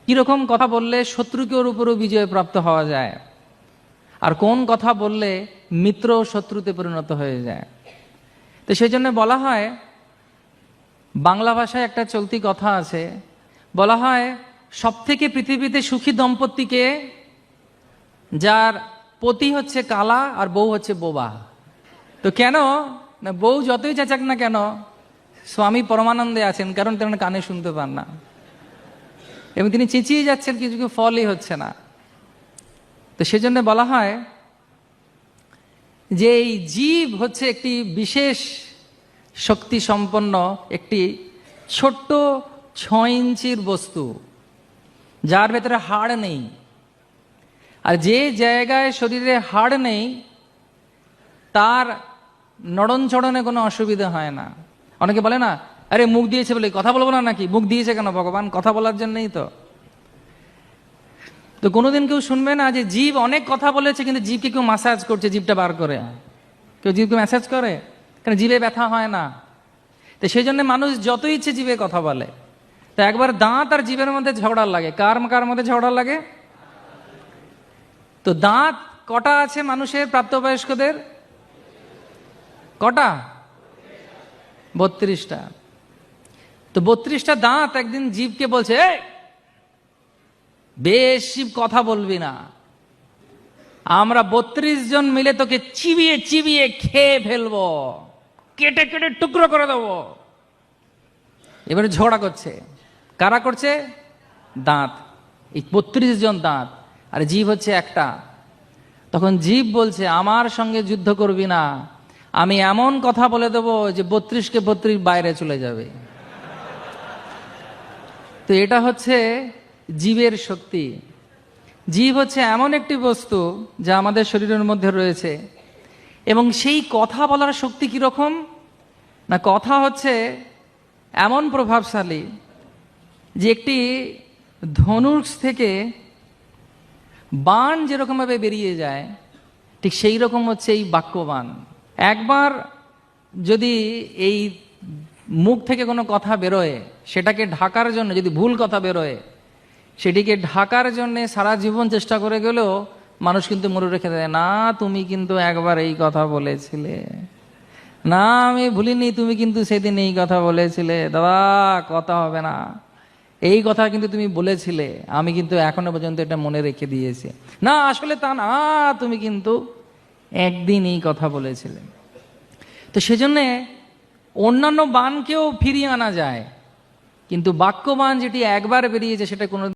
কিরকম কথা বললে শত্রুকে ওর উপরও বিজয় প্রাপ্ত হওয়া যায়, আর কোন কথা বললে মিত্র শত্রুতে পরিণত হয়ে যায়। তো সেই জন্য বলা হয়, বাংলা ভাষায় একটা চলতি কথা আছে, বলা হয় সব থেকে পৃথিবীতে সুখী দম্পতিকে যার পতি হচ্ছে কালা আর বউ হচ্ছে বোবা। তো কেন না, বউ যতই চেঁচাক না কেন স্বামী পরমানন্দে আছেন, কারণ তেমন কানে শুনতে পান না এবং তিনি চেঁচিয়ে যাচ্ছেন, কিছু ফলই হচ্ছে না। তো সেজন্য বলা হয় যে এই জীব হচ্ছে একটি বিশেষ শক্তি সম্পন্ন একটি ছোট্ট 6 ইঞ্চির বস্তু, যার ভেতরে হাড় নেই। আর যে জায়গায় শরীরে হাড় নেই তার নড়ন চড়নে কোনো অসুবিধা হয় না। অনেকে বলে না, আরে মুখ দিয়েছে বলে কথা বলবো না নাকি? মুখ দিয়েছে কেন ভগবান? কথা বলার জন্যই তো। তো কোনোদিন কেউ শুনবে না যে জীব অনেক কথা বলেছে কিন্তু জীবকে কেউ ম্যাসাজ করছে, জীবটা বার করে। কেউ জীবকে ম্যাসাজ করে? কারণ জীবে ব্যথা হয় না। তো সেই জন্য মানুষ যত ইচ্ছে জীবে কথা বলে। তো একবার দাঁত আর জীবের মধ্যে ঝগড়া লাগে। কার কার মধ্যে ঝগড়া লাগে? তো দাঁত কটা আছে মানুষের, প্রাপ্তবয়স্কদের? কটা? 32টা। তো 32টা দাঁত একদিন জীবকে বলছে, বেশি কথা বলবি না, আমরা 32 জন মিলে তোকে চিবিয়ে চিবিয়ে খেয়ে ফেলবো, কেটে কেটে টুকরো করে দেবো। এবারে ঝগড়া করছে। কারা করছে? দাঁত। এই 32 জন দাঁত, আর জীব হচ্ছে একটা। তখন জীব বলছে, আমার সঙ্গে যুদ্ধ করবি না, আমি এমন কথা বলে দেবো যে 32কে 32 বাইরে চলে যাবে। তো এটা হচ্ছে জীবের শক্তি। জীব হচ্ছে এমন একটি বস্তু যা আমাদের শরীরের মধ্যে রয়েছে, এবং সেই কথা বলার শক্তি কিরকম না, কথা হচ্ছে এমন প্রভাবশালী যে একটি ধনুষ থেকে বাণ যেরকমভাবে বেরিয়ে যায়, ঠিক সেই রকম হচ্ছে এই বাক্যবাণ। একবার যদি এই মুখ থেকে কোনো কথা বেরোয়, সেটাকে ঢাকার জন্য, যদি ভুল কথা বেরোয়, সেটিকে ঢাকার জন্য সারা জীবন চেষ্টা করে গেলেও মানুষ কিন্তু মনে রেখে দেয়, না তুমি কিন্তু একবার এই কথা বলেছিলে, না আমি ভুলিনি, তুমি কিন্তু সেদিন এই কথা বলেছিলে, দাদা কথা হবে না, এই কথা কিন্তু তুমি বলেছিলে, আমি কিন্তু এখনো পর্যন্ত এটা মনে রেখে দিয়েছি, না আসলে তা না, তুমি কিন্তু একদিন এই কথা বলেছিলে। তো সেজন্যে অন্যান্য বাণকেও ফিরিয়ে আনা যায়, কিন্তু বাক্যবাণ যেটি একবার বেরিয়েছে সেটা কোনো